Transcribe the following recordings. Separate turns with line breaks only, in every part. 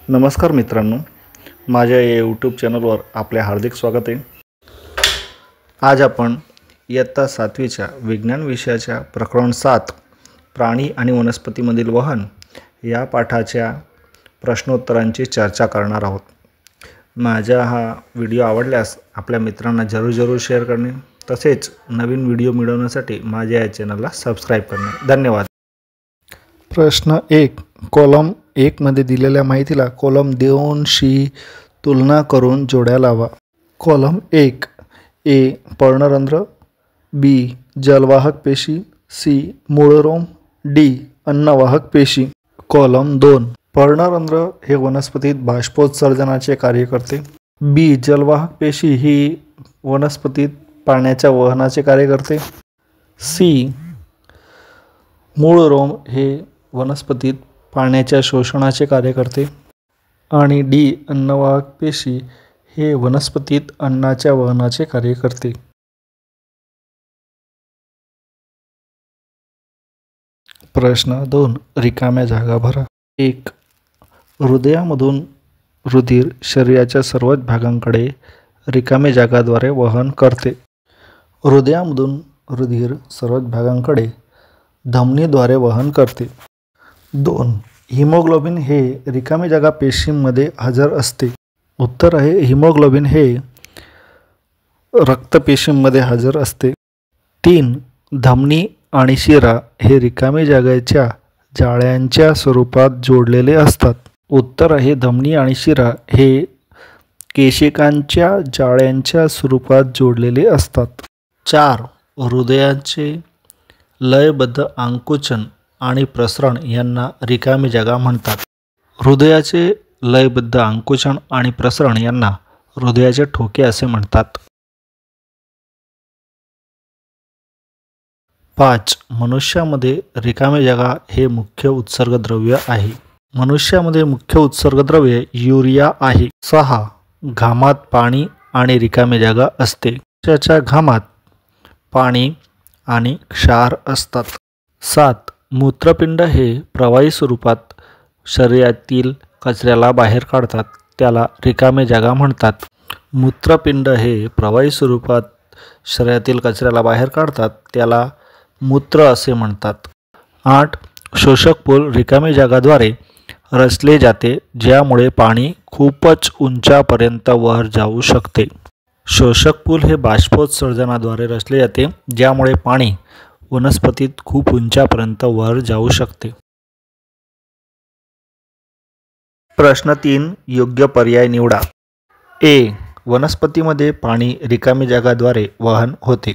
नमस्कार मित्रांनो, माझ्या या यूट्यूब चॅनलवर आपले हार्दिक स्वागत आहे। आज आपण इयत्ता 7वीच्या विज्ञान विषयाच्या प्रकरण 7 प्राणी आणि वनस्पतीमधील वहन या पाठाच्या प्रश्नोत्तरांची चर्चा करणार आहोत। माझा हा व्हिडिओ आवडल्यास आपल्या मित्रांना जरूर शेअर करणे, तसेच नवीन व्हिडिओ मिळवण्यासाठी माझ्या या चॅनलला सबस्क्राइब करणे। धन्यवाद।
प्रश्न 1, कॉलम 1 मध्ये दिलेल्या माहितीला कॉलम 2 शी तुलना करून जोड्या लावा। कॉलम 1, ए पर्णरंध्र, बी जलवाहक पेशी, सी मूळरोम, डी अन्नवाहक पेशी। कॉलम 2, पर्णरंध्र हे वनस्पतीत बाष्पोत्सर्जनाचे कार्य करते। बी जलवाहक पेशी ही वनस्पतीत पाण्याच्या वहनाचे कार्य करते। सी मूळरोम हे वनस्पतीत पाण्याच्या शोषणाचे कार्य करते। आणि डी अन्नवाहक पेशी हे वनस्पतीत अन्नाच्या वहनाचे कार्य करते। प्रश्न 2, रिकाम्या जागा भरा। 1, हृदयामधून रुधिर शरीराच्या सर्वच भागांकडे रिकाम्या जागाद्वारे वहन करते। हृदयामधून रुधिर सर्वच भागांकडे धमनीद्वारे वहन करते। 2, हिमोग्लोबिन हे रिकामी जागा पेशींमध्ये हजर असते। उत्तर आहे हिमोग्लोबिन हे रक्तपेशींमध्ये हजर असते। 3, धमनी आणि शिरा हे रिकामी जागेच्या जाळ्यांच्या स्वरूपात जोडलेले असतात। उत्तर आहे धमनी आणि शिरा हे केशिकांच्या जाळ्यांच्या स्वरूपात जोडलेले असतात। 4, हृदयाचे लयबद्ध आकुंचन आणि प्रसरण यांना रिकामी जागा म्हणतात। हृदयाचे लयबद्ध आकुंचन आणि प्रसरण यांना हृदयाचे ठोके असे म्हणतात। 5, मनुष्यामध्ये रिकामी जागा हे मुख्य उत्सर्गद्रव्य आहे। मनुष्यामध्ये मुख्य उत्सर्गद्रव्य युरिया आहे। 6, घामात पाणी आणि रिकामी जागा असते। मनुष्याच्या घामात पाणी आणि क्षार असतात। 7, मूत्रपिंड हे प्रवाही स्वरूपात शरीरातील कचऱ्याला बाहेर काढतात, त्याला रिकामी जागा म्हणतात। मूत्रपिंड हे प्रवाही स्वरूपात शरीरातील कचऱ्याला बाहेर काढतात, त्याला मूत्र असे म्हणतात। 8, शोषक पूल रिकामी जागाद्वारे रचले जाते, ज्यामुळे पाणी खूपच उंचापर्यंत वर जाऊ शकते। शोषक पूल हे बाष्पोत्सर्जनाद्वारे रचले जाते, ज्यामुळे पाणी वनस्पतीत खूप उंचापर्यंत वर जाऊ शकते। प्रश्न 3, योग्य पर्याय निवडा। ए, वनस्पतीमध्ये पाणी रिकामी जागाद्वारे वहन होते।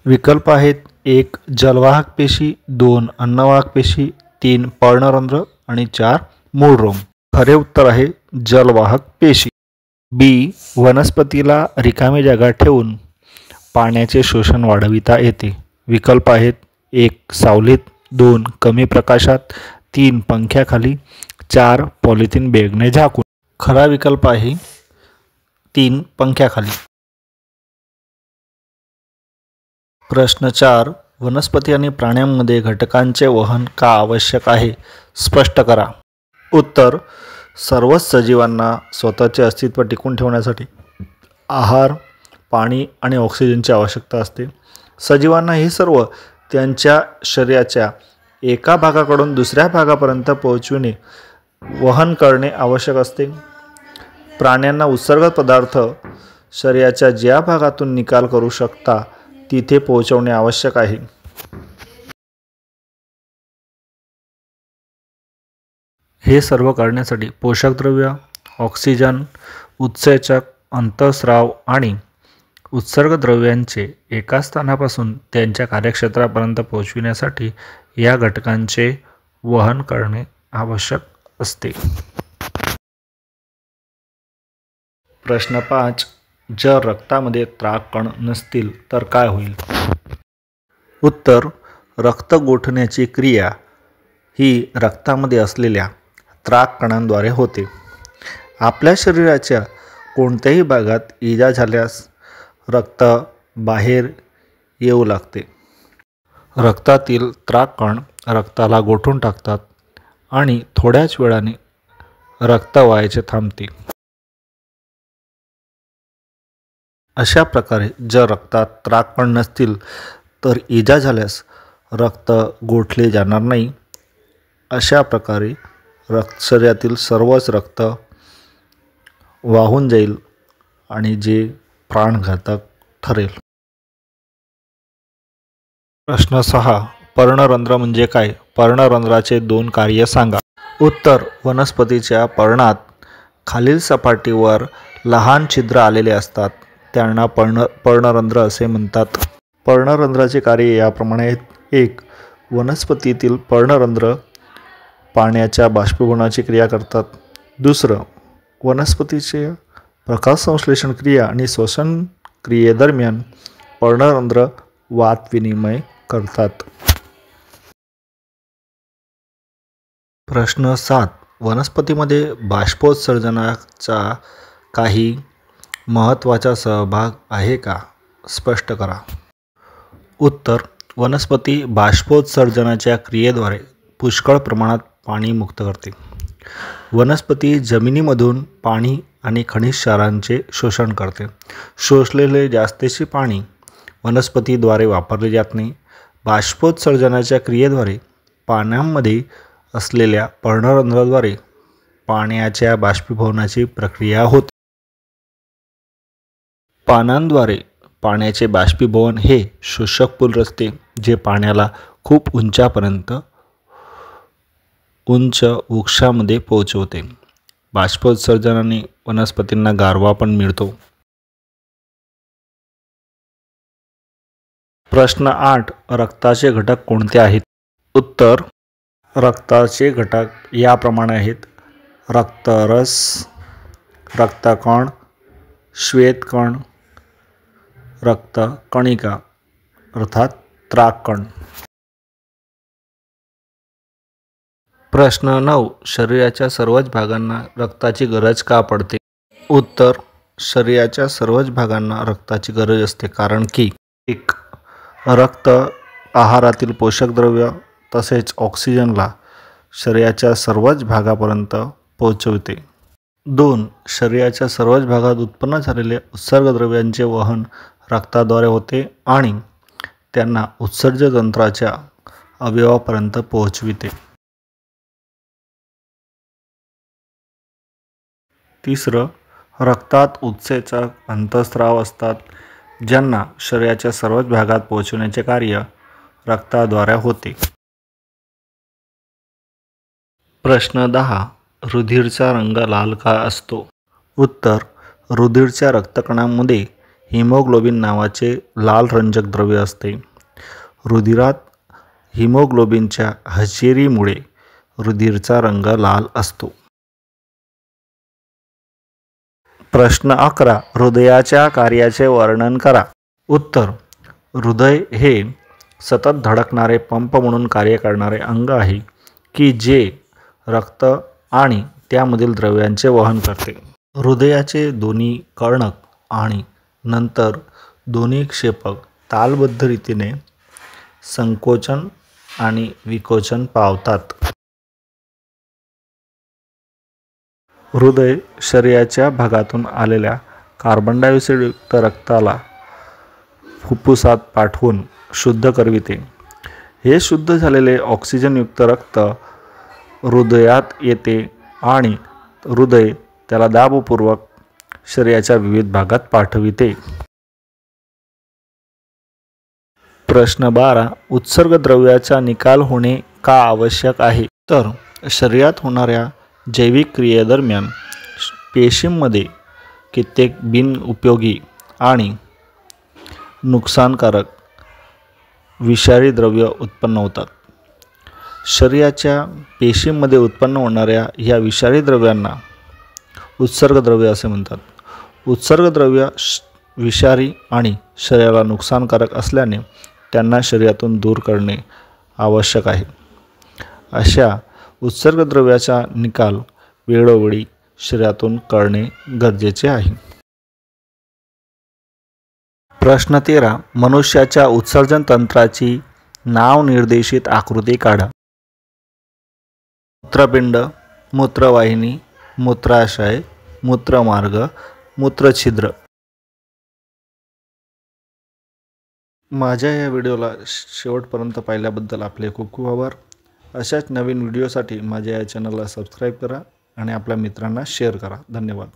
विकल्प आहेत 1, जलवाहक पेशी, 2, अन्नवाहक पेशी, 3, पर्णरंध्र आणि 4, मूळरोम। खरे उत्तर आहे जलवाहक पेशी। बी, वनस्पतीला रिकामी जागा ठेवून पाण्याचे शोषण वाढविता येते। विकल्प आहेत 1, सावलीत, 2, कमी प्रकाशात, 3, पंख्याखाली, 4, पॉलिथिन बॅगने झाकून। खरा विकल्प आहे 3, पंख्याखाली। प्रश्न 4, वनस्पती आणि प्राण्यांमध्ये घटकांचे वहन का आवश्यक आहे, स्पष्ट करा। उत्तर, सर्वच सजीवांना स्वतःचे अस्तित्व टिकवून ठेवण्यासाठी आहार, पाणी आणि ऑक्सिजनची आवश्यकता असते। सजीवांना हे सर्व त्यांच्या शरीराच्या एका भागाकडून दुसऱ्या भागापर्यंत पोहोचविणे, वहन करणे आवश्यक असते। प्राण्यांना उत्सर्गत पदार्थ शरीराच्या ज्या भागातून निकाल करू शकता तिथे पोहोचवणे आवश्यक आहे। हे सर्व करण्यासाठी पोषक द्रव्य, ऑक्सिजन, उत्सेचक, अंतःस्राव आणि उत्सर्गद्रव्यांचे एका स्थानापासून त्यांच्या कार्यक्षेत्रापर्यंत पोहोचविण्यासाठी या घटकांचे वहन करणे आवश्यक असते। प्रश्न 5, जर रक्तामध्ये त्राक कण नसतील तर काय होईल? उत्तर, रक्त गोठण्याची क्रिया ही रक्तामध्ये असलेल्या त्राक कणांद्वारे होते। आपल्या शरीराच्या कोणत्याही भागात इजा झाल्यास रक्त बाहेर येऊ लागते। रक्तातील त्राक कण रक्ताला गोठून टाकतात आणि थोड्याच वेळाने रक्त वाहायचे थांबते. अशा प्रकारे जर रक्तात त्राककण नसतील तर इजा झाल्यास रक्त गोठले जाणार नाही. अशा प्रकारे शरीरातील सर्वच रक्त वाहून जाईल आणि जे प्राणघातक ठरेल. प्रश्न 6. पर्णरंध्र म्हणजे काय? पर्णरंध्राचे 2 कार्य सांगा. उत्तर. वनस्पतीच्या पर्णात खालील सपाटीवर लहान छिद्र आलेले असतात, त्यांना पर्णरंध्र असे म्हणतात. पर्णरंध्राचे कार्य याप्रमाणे आहेत. 1. वनस्पतीतील पर्णरंध्र पाण्याच्या बाष्पीभवनाची क्रिया करतात. 2. वनस्पतीचे प्रकाशसंश्लेषण क्रिया आणि श्वसन क्रियेदरम्यान पर्णरंध्र वात-विनिमय करतात. प्रश्न 7. वनस्पतीमध्ये बाष्पोत्सर्जनाचा काही महत्त्वाचा सहभाग आहे का? स्पष्ट करा. उत्तर. वनस्पती बाष्पोत्सर्जनाच्या क्रियेद्वारे पुष्कळ प्रमाणात पाणी मुक्त करते. वनस्पती जमिनीमधून पाणी आणि खनिज क्षारांचे शोषण करते. शोषलेले जास्तीचे पाणी वनस्पतीद्वारे वापरले जात नाही. बाष्पोत्सर्जनाच्या क्रियेद्वारे पाण्यामध्ये असलेल्या पर्णरंध्राद्वारे पाण्याच्या बाष्पीभवनाची प्रक्रिया होते. पानांद्वारे पाण्याचे बाष्पीभवन हे शोषक पूल असते, जे पाण्याला खूप उंचापर्यंत उंच वृक्षामध्ये पोहोचवते. बाष्पोत्सर्जनाने वनस्पतींना गारवा पण मिळतो. प्रश्न 8. रक्ताचे घटक कोणते आहेत? उत्तर. रक्ताचे घटक याप्रमाणे आहेत. रक्तरस, रक्तकण, श्वेतकण, रक्तकणिका अर्थात त्राककण. प्रश्न 9. शरीराच्या सर्वच भागांना रक्ताची गरज का पडते? उत्तर. शरीराच्या सर्वच भागांना रक्ताची गरज असते कारण की 1. रक्त आहारातील पोषक द्रव्य तसेच ऑक्सिजनला शरीराच्या सर्वच भागापर्यंत पोहोचविते. 2. शरीराच्या सर्वच भागात उत्पन्न झालेले उत्सर्गद्रव्यांचे वहन रक्ताद्वारे होते आणि त्यांना उत्सर्जतंत्राच्या अवयवापर्यंत पोहोचविते. 3. रक्तात उत्सेचक अंतःस्राव असतात, ज्यांना शरीराच्या सर्वच भागात पोहोचवण्याचे कार्य रक्ताद्वारे होते. प्रश्न 10. रुधिरचा रंग लाल का असतो? उत्तर. रुधिरच्या रक्तकणांमध्ये हिमोग्लोबिन नावाचे लाल रंजक द्रव्य असते. रुधिरात हिमोग्लोबिनच्या हजेरीमुळे रुधिरचा रंग लाल असतो. प्रश्न 11. हृदयाच्या कार्याचे वर्णन करा. उत्तर. हृदय हे सतत धडकणारे पंप म्हणून कार्य करणारे अंग आहे की जे रक्त आणि त्यामधील द्रव्यांचे वहन करते. हृदयाचे दोन्ही कर्णक आणि नंतर दोन्ही क्षेपक तालबद्ध रीतीने संकोचन आणि विकोचन पावतात. हृदय शरीराच्या भागातून आलेल्या कार्बन डायऑक्साईडयुक्त रक्ताला फुफ्फुसात पाठवून शुद्ध करविते. हे शुद्ध झालेले ऑक्सिजनयुक्त रक्त हृदयात येते आणि हृदय त्याला दाबपूर्वक शरीराच्या विविध भागात पाठविते. प्रश्न 12. उत्सर्गद्रव्याचा निकाल होणे का आवश्यक आहे? तर शरीरात होणाऱ्या जैविक क्रियेदरम्यान पेशींमध्ये कित्येक बिनउपयोगी आणि नुकसानकारक विषारी द्रव्य उत्पन्न होतात. शरीराच्या पेशींमध्ये उत्पन्न होणाऱ्या ह्या विषारी द्रव्यांना उत्सर्गद्रव्य असे म्हणतात. उत्सर्गद्रव्य विषारी आणि शरीराला नुकसानकारक असल्याने त्यांना शरीरातून दूर करणे आवश्यक आहे. अशा उत्सर्गद्रव्याचा निकाल वेळोवेळी शरीरातून करणे गरजेचे आहे. प्रश्न 13. मनुष्याच्या उत्सर्जन तंत्राची नावनिर्देशित आकृती काढा. मूत्रपिंड, मूत्रवाहिनी, मूत्राशय, मूत्रमार्ग, मूत्रछिद्र.
माझ्या या व्हिडिओला शेवटपर्यंत पाहिल्याबद्दल आपले खूप खूप आभार. अशाच नवीन व्हिडिओसाठी माझ्या या चॅनलला सबस्क्राईब करा आणि आपल्या मित्रांना शेअर करा. धन्यवाद.